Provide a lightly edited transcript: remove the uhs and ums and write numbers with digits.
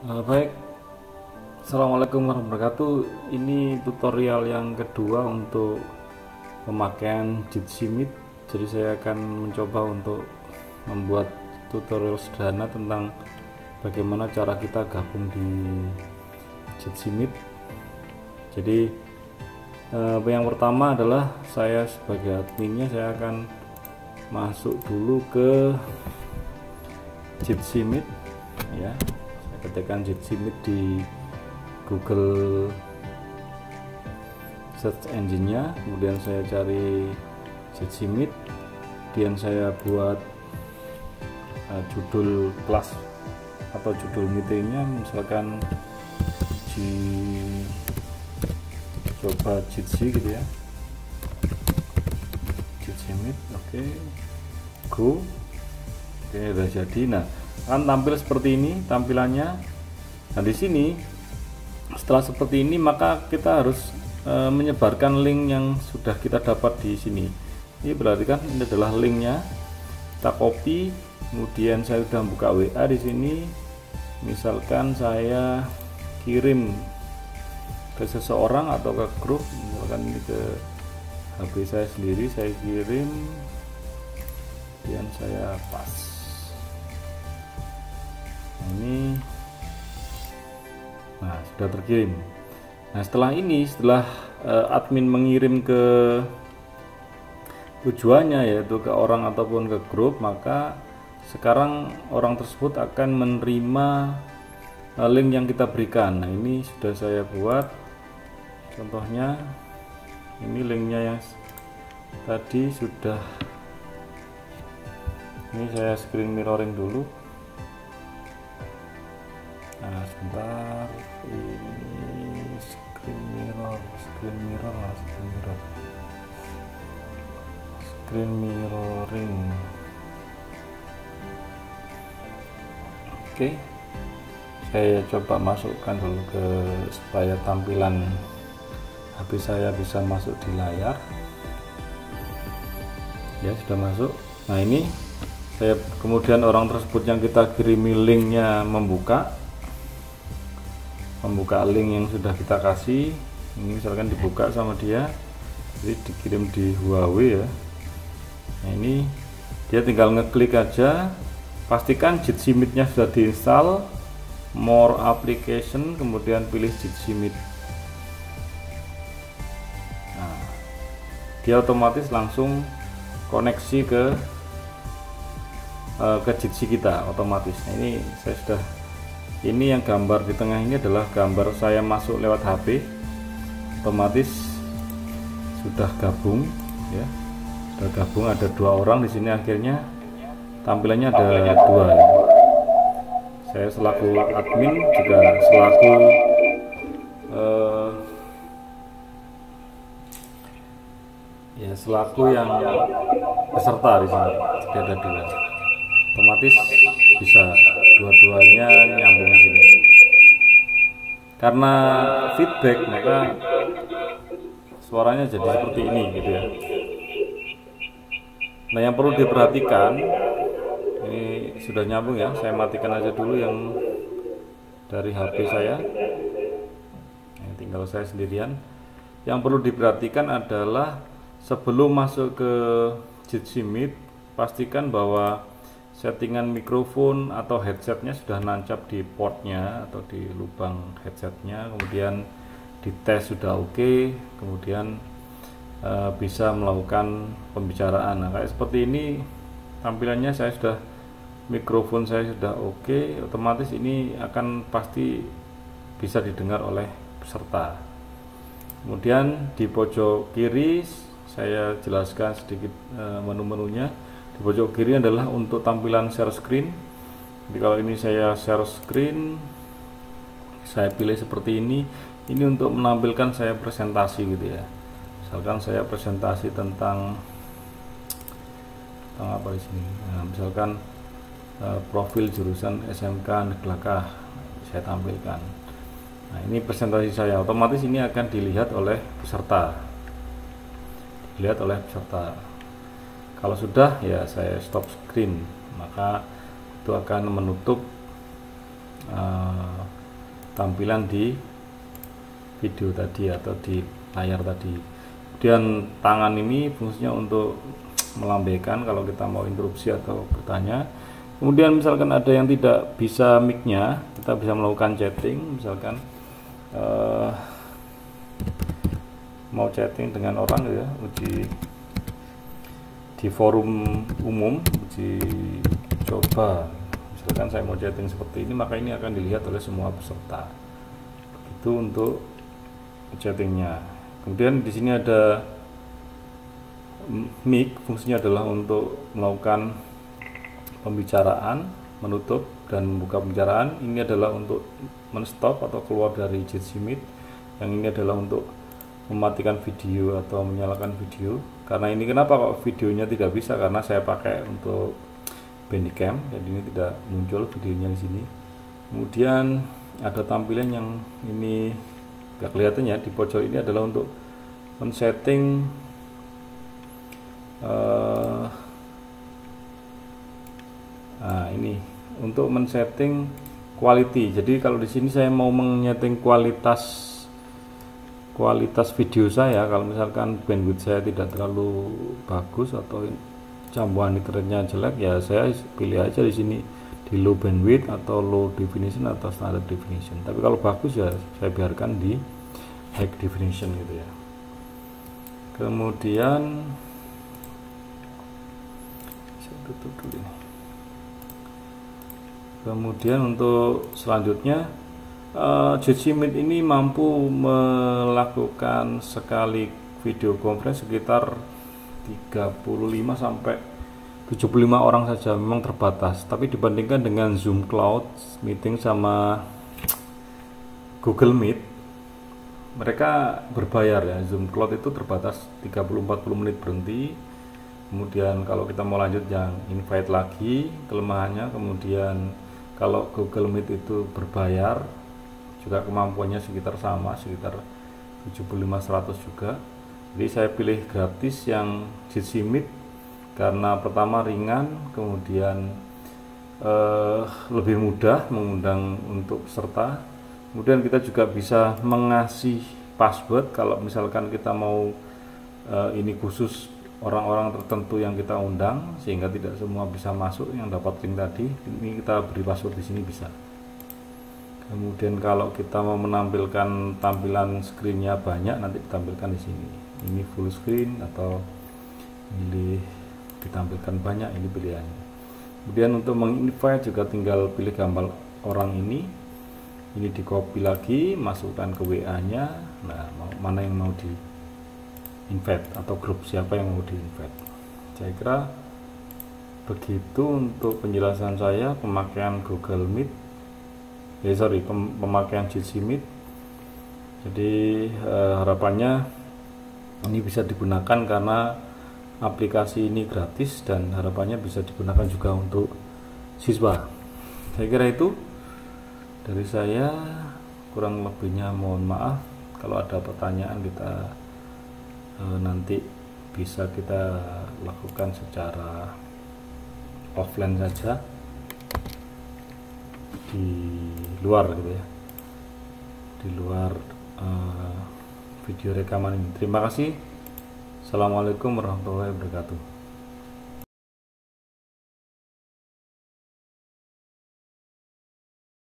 Baik, Assalamualaikum warahmatullahi wabarakatuh. Ini tutorial yang kedua untuk pemakaian Jitsi Meet. Jadi saya akan mencoba untuk membuat tutorial sederhana tentang bagaimana cara kita gabung di Jitsi Meet. Jadi yang pertama adalah saya sebagai adminnya, saya akan masuk dulu ke Jitsi Meet ya. Ketikkan Jitsi Meet di Google search engine-nya, kemudian saya cari Jitsi Meet, kemudian saya buat judul kelas atau judul meetingnya misalkan coba Jitsi gitu ya, Jitsi Meet. Oke, go. Oke, udah jadi. Nah, kan tampil seperti ini tampilannya. Nah, di sini setelah seperti ini maka kita harus menyebarkan link yang sudah kita dapat di sini. Ini berarti kan ini adalah linknya. Kita copy, kemudian saya sudah buka WA di sini. Misalkan saya kirim ke seseorang atau ke grup, misalkan ini ke HP saya sendiri, saya kirim, kemudian saya pas. Ini nah sudah terkirim. Nah setelah ini, setelah admin mengirim ke tujuannya, yaitu ke orang ataupun ke grup, maka sekarang orang tersebut akan menerima link yang kita berikan. Nah ini sudah saya buat contohnya, ini linknya yang tadi sudah, ini saya screen mirroring dulu. Nah sebentar, ini screen mirroring. Oke, saya coba masukkan dulu supaya tampilan HP saya bisa masuk di layar. Ya sudah masuk. Nah ini saya, kemudian orang tersebut yang kita kirimi linknya membuka link yang sudah kita kasih. Ini misalkan dibuka sama dia, jadi dikirim di Huawei ya. Nah ini dia tinggal ngeklik aja, pastikan Jitsi Meet-nya sudah diinstal, more application, kemudian pilih Jitsi Meet. Nah, dia otomatis langsung koneksi ke Jitsi kita otomatis. Nah, ini saya sudah, ini yang gambar di tengah ini adalah gambar saya masuk lewat HP, otomatis sudah gabung ya, sudah gabung. Ada dua orang di sini, akhirnya tampilannya ada dua ya. Saya selaku admin juga selaku yang peserta di sini, jadi ada dua, otomatis bisa dua-duanya nyambung di sini. Karena feedback maka suaranya jadi seperti ini gitu ya. Nah yang perlu diperhatikan, ini sudah nyambung ya, saya matikan aja dulu yang dari HP saya. Nah, tinggal saya sendirian. Yang perlu diperhatikan adalah sebelum masuk ke Jitsi Meet, pastikan bahwa settingan mikrofon atau headsetnya sudah nancap di portnya atau di lubang headsetnya, kemudian dites sudah oke, kemudian bisa melakukan pembicaraan. Nah kayak seperti ini tampilannya, saya sudah, mikrofon saya sudah oke, otomatis ini akan pasti bisa didengar oleh peserta. Kemudian di pojok kiri saya jelaskan sedikit menu-menunya. Di pojok kiri adalah untuk tampilan share screen. Jadi kalau ini saya share screen, saya pilih seperti ini untuk menampilkan saya presentasi gitu ya. Misalkan saya presentasi tentang apa di sini. Nah, misalkan profil jurusan SMK Neglakah saya tampilkan. Nah, ini presentasi saya, otomatis ini akan dilihat oleh peserta. Kalau sudah ya saya stop screen, maka itu akan menutup tampilan di video tadi atau di layar tadi. Kemudian tangan ini fungsinya untuk melambaikan kalau kita mau interupsi atau bertanya. Kemudian misalkan ada yang tidak bisa mic-nya, kita bisa melakukan chatting, misalkan mau chatting dengan orang ya, uji di forum umum, uji coba. Misalkan saya mau chatting seperti ini, maka ini akan dilihat oleh semua peserta. Itu untuk chattingnya. Kemudian di sini ada mic, fungsinya adalah untuk melakukan pembicaraan, menutup dan membuka pembicaraan. Ini adalah untuk menstop atau keluar dari Jitsi Meet. Yang ini adalah untuk mematikan video atau menyalakan video. Karena ini kenapa kok videonya tidak bisa, karena saya pakai untuk Bandicam, jadi ini tidak muncul videonya di sini. Kemudian ada tampilan yang ini gak kelihatan ya, di pojok ini adalah untuk men-setting ini untuk men-setting quality. Jadi kalau di sini saya mau menyeting kualitas video saya, kalau misalkan bandwidth saya tidak terlalu bagus atau campuran internetnya jelek, ya saya pilih aja di sini di low bandwidth atau low definition atau standard definition. Tapi kalau bagus ya saya biarkan di high definition gitu ya. Kemudian saya tutup dulu ini. Kemudian untuk selanjutnya Jitsi Meet ini mampu melakukan sekali video conference sekitar 35 sampai 75 orang saja, memang terbatas. Tapi dibandingkan dengan Zoom Cloud Meeting sama Google Meet, mereka berbayar ya. Zoom Cloud itu terbatas 30-40 menit berhenti. Kemudian kalau kita mau lanjut yang invite lagi kelemahannya. Kemudian kalau Google Meet itu berbayar, juga kemampuannya sekitar sama, sekitar 75-100 juga. Jadi saya pilih gratis yang Jitsi Meet karena pertama ringan, kemudian lebih mudah mengundang untuk peserta. Kemudian kita juga bisa mengasih password kalau misalkan kita mau ini khusus orang-orang tertentu yang kita undang, sehingga tidak semua bisa masuk yang dapat link tadi. Ini kita beri password di sini bisa. Kemudian kalau kita mau menampilkan tampilan screen-nya banyak, nanti ditampilkan di sini. Ini full screen atau pilih ditampilkan banyak, ini pilihannya. Kemudian untuk menginvite juga tinggal pilih gambar orang ini di copy lagi, masukkan ke WA-nya. Nah, mana yang mau di invite atau grup siapa yang mau di invite. Saya kira begitu untuk penjelasan saya pemakaian Google Meet. Pemakaian Jitsi Meet. Jadi harapannya ini bisa digunakan karena aplikasi ini gratis dan harapannya bisa digunakan juga untuk siswa. Saya kira itu dari saya, kurang lebihnya mohon maaf. Kalau ada pertanyaan kita nanti bisa kita lakukan secara offline saja di luar gitu ya, di luar video rekaman ini. Terima kasih. Assalamualaikum warahmatullahi wabarakatuh.